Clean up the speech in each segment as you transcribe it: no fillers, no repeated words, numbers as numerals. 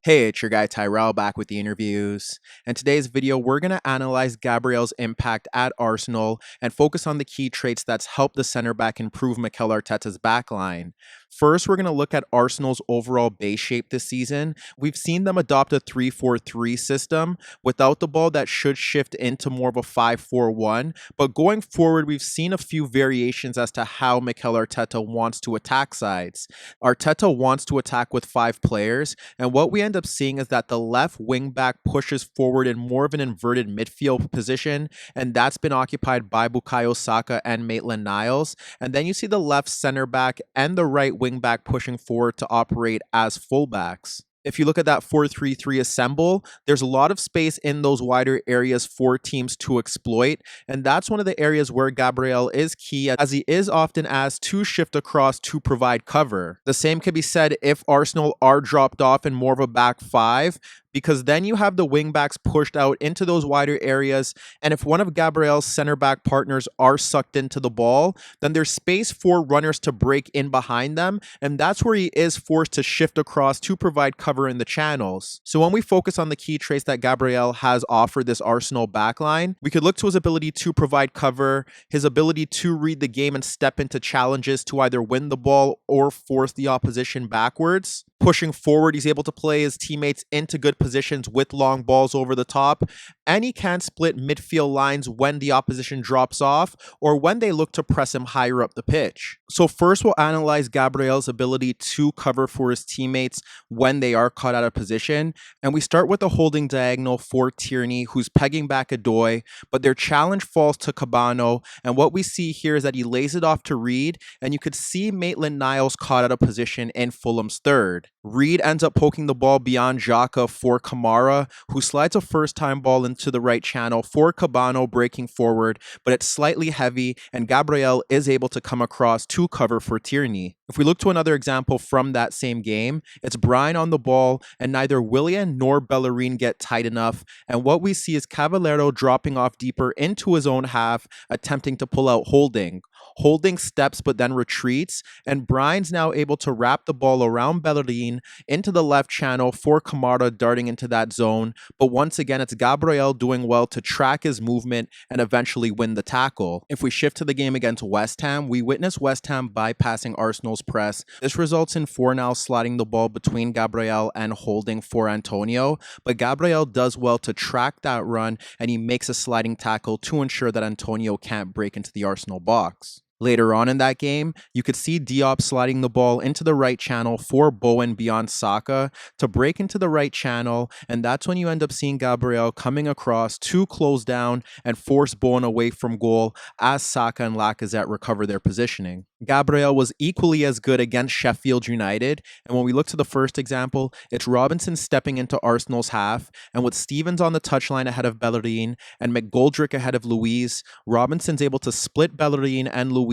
Hey, it's your guy Tyrrell back with the interviews. In today's video, we're going to analyze Gabriel's impact at Arsenal and focus on the key traits that's helped the center back improve Mikel Arteta's backline. First, we're going to look at Arsenal's overall base shape this season. We've seen them adopt a 3-4-3 system. Without the ball, that should shift into more of a 5-4-1. But going forward, we've seen a few variations as to how Mikel Arteta wants to attack sides. Arteta wants to attack with 5 players, and what we end up seeing is that the left wing back pushes forward in more of an inverted midfield position, and that's been occupied by Bukayo Saka and Maitland-Niles. And then you see the left center back and the right wing back pushing forward to operate as fullbacks. If you look at that 4-3-3 assemble, there's a lot of space in those wider areas for teams to exploit, and that's one of the areas where Gabriel is key, as he is often asked to shift across to provide cover. The same can be said if Arsenal are dropped off in more of a back 5, because then you have the wingbacks pushed out into those wider areas, and if one of Gabriel's center back partners are sucked into the ball, then there's space for runners to break in behind them, and that's where he is forced to shift across to provide cover in the channels. So when we focus on the key traits that Gabriel has offered this Arsenal backline, we could look to his ability to provide cover, his ability to read the game and step into challenges to either win the ball or force the opposition backwards. Pushing forward, he's able to play his teammates into good positions with long balls over the top, and he can split midfield lines when the opposition drops off or when they look to press him higher up the pitch. So first, we'll analyze Gabriel's ability to cover for his teammates when they are caught out of position, and we start with a holding diagonal for Tierney, who's pegging back Adoy, but their challenge falls to Cabano, and what we see here is that he lays it off to Reed, and you could see Maitland-Niles caught out of position in Fulham's third. Reed ends up poking the ball beyond Xhaka for Kamara, who slides a first-time ball into the right channel for Cabano breaking forward, but it's slightly heavy, and Gabriel is able to come across to cover for Tierney. If we look to another example from that same game, it's Brian on the ball, and neither Willian nor Bellerin get tight enough, and what we see is Cavallero dropping off deeper into his own half, attempting to pull out Holding. Holding steps but then retreats, and Brian's now able to wrap the ball around Bellerin into the left channel for Kamara darting into that zone, but once again it's Gabriel doing well to track his movement and eventually win the tackle. If we shift to the game against West Ham, we witness West Ham bypassing Arsenal's press. This results in Fornal sliding the ball between Gabriel and Holding for Antonio, but Gabriel does well to track that run, and he makes a sliding tackle to ensure that Antonio can't break into the Arsenal box. Later on in that game, you could see Diop sliding the ball into the right channel for Bowen beyond Saka to break into the right channel, and that's when you end up seeing Gabriel coming across to close down and force Bowen away from goal as Saka and Lacazette recover their positioning. Gabriel was equally as good against Sheffield United, and when we look to the first example, it's Robinson stepping into Arsenal's half, and with Stevens on the touchline ahead of Bellerin and McGoldrick ahead of Luiz, Robinson's able to split Bellerin and Luiz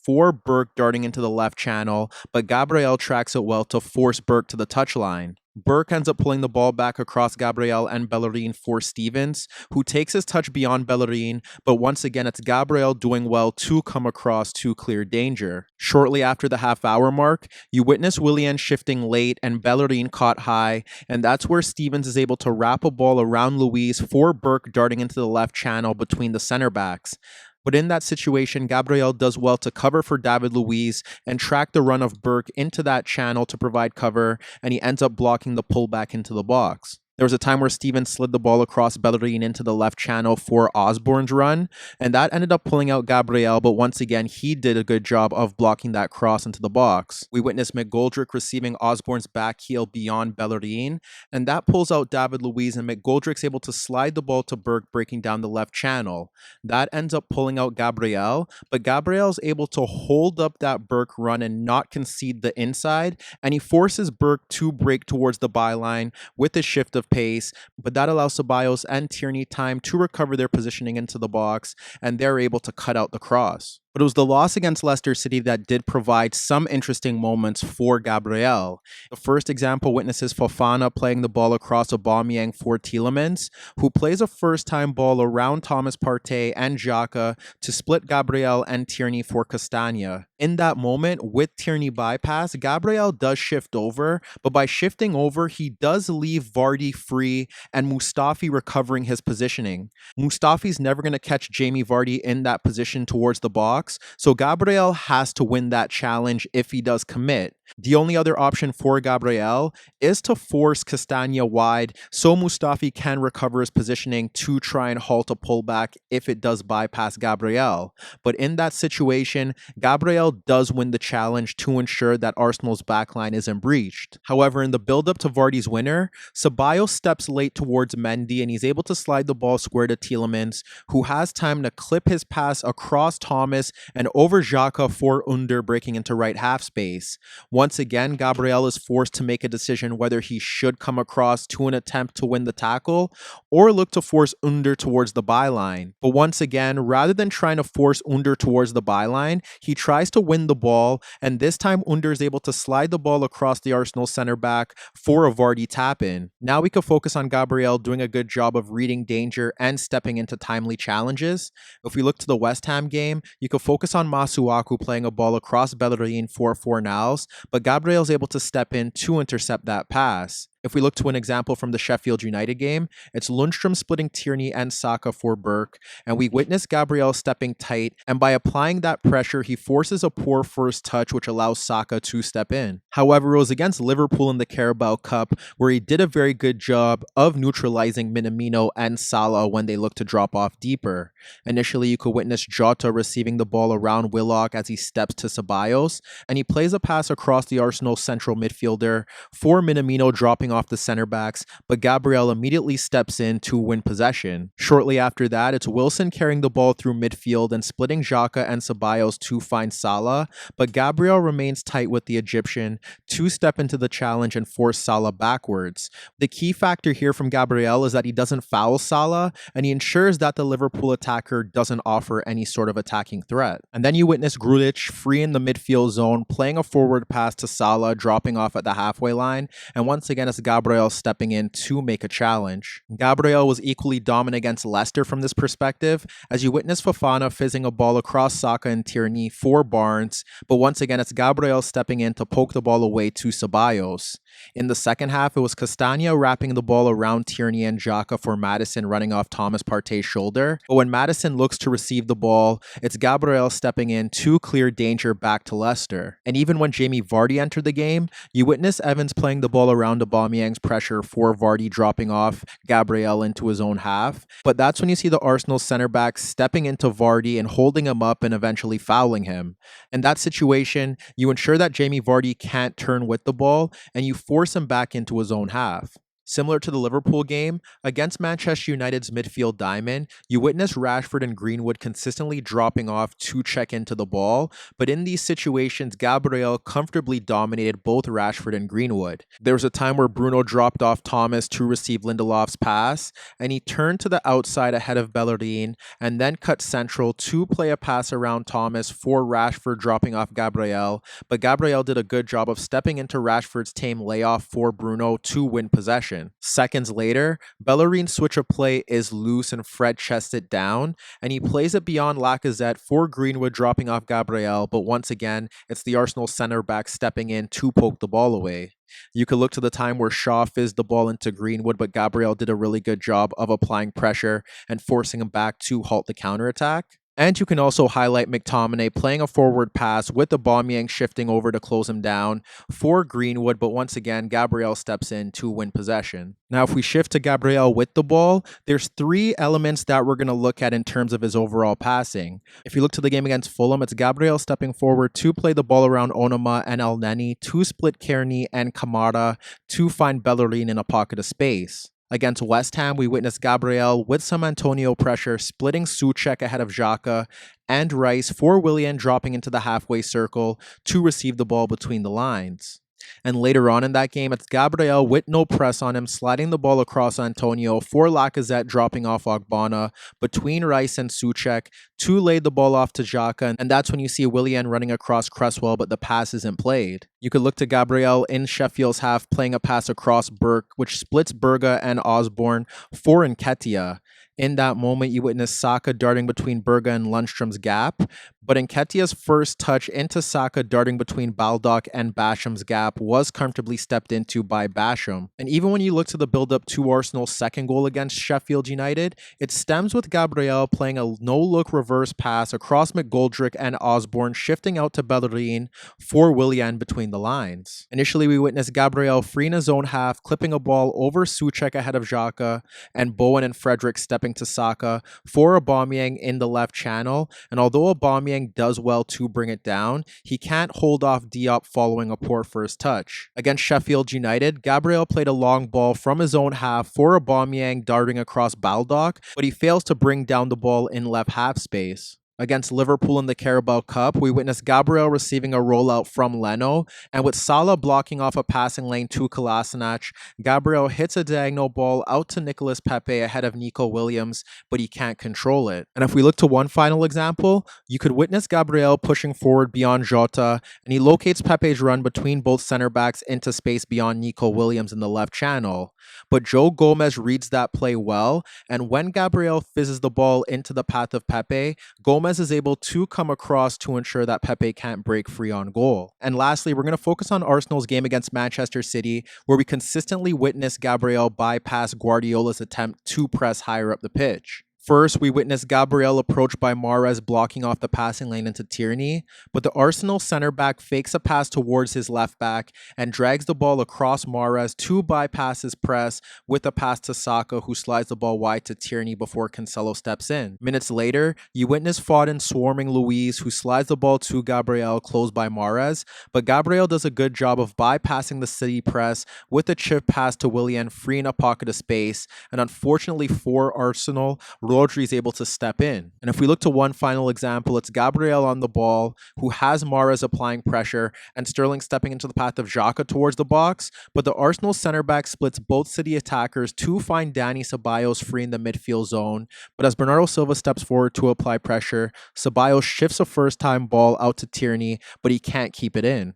for Burke darting into the left channel, but Gabriel tracks it well to force Burke to the touchline. Burke ends up pulling the ball back across Gabriel and Bellerin for Stevens, who takes his touch beyond Bellerin, but once again it's Gabriel doing well to come across to clear danger. Shortly after the half-hour mark, you witness Willian shifting late and Bellerin caught high, and that's where Stevens is able to wrap a ball around Luiz for Burke darting into the left channel between the center backs. But in that situation, Gabriel does well to cover for David Luiz and track the run of Burke into that channel to provide cover, and he ends up blocking the pullback into the box. There was a time where Stevens slid the ball across Bellerin into the left channel for Osborne's run, and that ended up pulling out Gabriel, but once again, he did a good job of blocking that cross into the box. We witnessed McGoldrick receiving Osborne's back heel beyond Bellerin, and that pulls out David Luiz, and McGoldrick's able to slide the ball to Burke, breaking down the left channel. That ends up pulling out Gabriel, but Gabriel's able to hold up that Burke run and not concede the inside, and he forces Burke to break towards the byline with a shift of pace, but that allows Ceballos and Tierney time to recover their positioning into the box, and they're able to cut out the cross. But it was the loss against Leicester City that did provide some interesting moments for Gabriel. The first example witnesses Fofana playing the ball across Aubameyang for Tielemans, who plays a first-time ball around Thomas Partey and Xhaka to split Gabriel and Tierney for Castagna. In that moment, with Tierney bypass, Gabriel does shift over, but by shifting over, he does leave Vardy free and Mustafi recovering his positioning. Mustafi's never going to catch Jamie Vardy in that position towards the box, so Gabriel has to win that challenge if he does commit. The only other option for Gabriel is to force Castagna wide so Mustafi can recover his positioning to try and halt a pullback if it does bypass Gabriel. But in that situation, Gabriel does win the challenge to ensure that Arsenal's backline isn't breached. However, in the build-up to Vardy's winner, Ceballos steps late towards Mendy and he's able to slide the ball square to Tielemans, who has time to clip his pass across Thomas and over Xhaka for Under, breaking into right half space. Once again, Gabriel is forced to make a decision whether he should come across to an attempt to win the tackle or look to force Under towards the byline. But once again, rather than trying to force Under towards the byline, he tries to win the ball, and this time Under is able to slide the ball across the Arsenal center back for a Vardy tap-in. Now we can focus on Gabriel doing a good job of reading danger and stepping into timely challenges. If we look to the West Ham game, you can focus on Masuaku playing a ball across Bellerin for Fornals, but Gabriel's able to step in to intercept that pass. If we look to an example from the Sheffield United game, it's Lundstrom splitting Tierney and Saka for Burke, and we witness Gabriel stepping tight, and by applying that pressure, he forces a poor first touch which allows Saka to step in. However, it was against Liverpool in the Carabao Cup where he did a very good job of neutralizing Minamino and Salah when they looked to drop off deeper. Initially, you could witness Jota receiving the ball around Willock as he steps to Ceballos, and he plays a pass across the Arsenal central midfielder for Minamino dropping off the center backs, but Gabriel immediately steps in to win possession. Shortly after that, it's Wilson carrying the ball through midfield and splitting Xhaka and Ceballos to find Salah, but Gabriel remains tight with the Egyptian to step into the challenge and force Salah backwards. The key factor here from Gabriel is that he doesn't foul Salah, and he ensures that the Liverpool attacker doesn't offer any sort of attacking threat. And then you witness Grujic free in the midfield zone, playing a forward pass to Salah, dropping off at the halfway line, and once again it's Gabriel stepping in to make a challenge. Gabriel was equally dominant against Leicester from this perspective, as you witness Fofana fizzing a ball across Saka and Tierney for Barnes, but once again it's Gabriel stepping in to poke the ball away to Ceballos. In the second half, it was Castagna wrapping the ball around Tierney and Xhaka for Maddison running off Thomas Partey's shoulder, but when Maddison looks to receive the ball, it's Gabriel stepping in to clear danger back to Leicester. And even when Jamie Vardy entered the game, you witness Evans playing the ball around Aubameyang's pressure for Vardy dropping off Gabriel into his own half, but that's when you see the Arsenal center back stepping into Vardy and holding him up and eventually fouling him. In that situation, you ensure that Jamie Vardy can't turn with the ball, and you force him back into his own half. Similar to the Liverpool game, against Manchester United's midfield diamond, you witness Rashford and Greenwood consistently dropping off to check into the ball, but in these situations, Gabriel comfortably dominated both Rashford and Greenwood. There was a time where Bruno dropped off Thomas to receive Lindelof's pass, and he turned to the outside ahead of Bellerin, and then cut central to play a pass around Thomas for Rashford dropping off Gabriel, but Gabriel did a good job of stepping into Rashford's tame layoff for Bruno to win possession. Seconds later, Bellerin's switch of play is loose and Fred chests it down, and he plays it beyond Lacazette for Greenwood dropping off Gabriel, but once again, it's the Arsenal center back stepping in to poke the ball away. You could look to the time where Shaw fizzed the ball into Greenwood, but Gabriel did a really good job of applying pressure and forcing him back to halt the counterattack. And you can also highlight McTominay playing a forward pass with Aubameyang shifting over to close him down for Greenwood, but once again, Gabriel steps in to win possession. Now, if we shift to Gabriel with the ball, there's three elements that we're going to look at in terms of his overall passing. If you look to the game against Fulham, it's Gabriel stepping forward to play the ball around Onoma and Elneny, to split Kearney and Kamara to find Bellerin in a pocket of space. Against West Ham, we witnessed Gabriel with some Antonio pressure splitting Souček ahead of Xhaka and Rice for Willian dropping into the halfway circle to receive the ball between the lines. And later on in that game, it's Gabriel with no press on him, sliding the ball across Antonio for Lacazette, dropping off Ogbonna between Rice and Souček to lay the ball off to Xhaka, and that's when you see Willian running across Cresswell, but the pass isn't played. You could look to Gabriel in Sheffield's half playing a pass across Burke, which splits Berga and Osborne for Nketiah. In that moment, you witness Saka darting between Berga and Lundstrom's gap, but Nketiah's first touch into Saka darting between Baldock and Basham's gap was comfortably stepped into by Basham. And even when you look to the build-up to Arsenal's second goal against Sheffield United, it stems with Gabriel playing a no-look reverse pass across McGoldrick and Osborne, shifting out to Bellerin for Willian between the lines. Initially, we witnessed Gabriel freeing his own half, clipping a ball over Souček ahead of Xhaka, and Bowen and Frederick stepping to Saka for Aubameyang in the left channel. And although Aubameyang does well to bring it down, he can't hold off Diop following a poor first touch. Against Sheffield United, Gabriel played a long ball from his own half for Aubameyang darting across Baldock, but he fails to bring down the ball in left half space. Against Liverpool in the Carabao Cup, we witnessed Gabriel receiving a rollout from Leno, and with Salah blocking off a passing lane to Kolasinac, Gabriel hits a diagonal ball out to Nicolas Pepe ahead of Nico Williams, but he can't control it. And if we look to one final example, you could witness Gabriel pushing forward beyond Jota, and he locates Pepe's run between both center backs into space beyond Nico Williams in the left channel. But Joe Gomez reads that play well, and when Gabriel fizzes the ball into the path of Pepe, Gomez is able to come across to ensure that Pepe can't break free on goal. And lastly, we're going to focus on Arsenal's game against Manchester City, where we consistently witness Gabriel bypass Guardiola's attempt to press higher up the pitch. First, we witnessed Gabriel approached by Mahrez blocking off the passing lane into Tierney, but the Arsenal center back fakes a pass towards his left back and drags the ball across Mahrez to bypass his press with a pass to Saka, who slides the ball wide to Tierney before Cancelo steps in. Minutes later, you witness Foden swarming Luiz, who slides the ball to Gabriel close by Mahrez, but Gabriel does a good job of bypassing the City press with a chip pass to Willian, freeing a pocket of space, and unfortunately for Arsenal, Rodri is able to step in. And if we look to one final example, it's Gabriel on the ball, who has Mahrez applying pressure, and Sterling stepping into the path of Xhaka towards the box, but the Arsenal center back splits both City attackers to find Dani Ceballos free in the midfield zone, but as Bernardo Silva steps forward to apply pressure, Ceballos shifts a first-time ball out to Tierney, but he can't keep it in.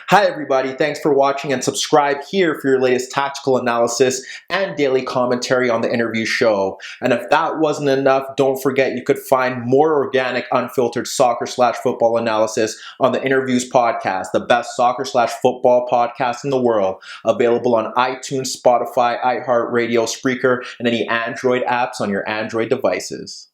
Hi everybody, thanks for watching, and subscribe here for your latest tactical analysis and daily commentary on the InnerViews show. And if that wasn't enough, don't forget you could find more organic, unfiltered soccer/football analysis on the InnerViews podcast, the best soccer/football podcast in the world, available on iTunes, Spotify, iHeartRadio, Spreaker, and any Android apps on your Android devices.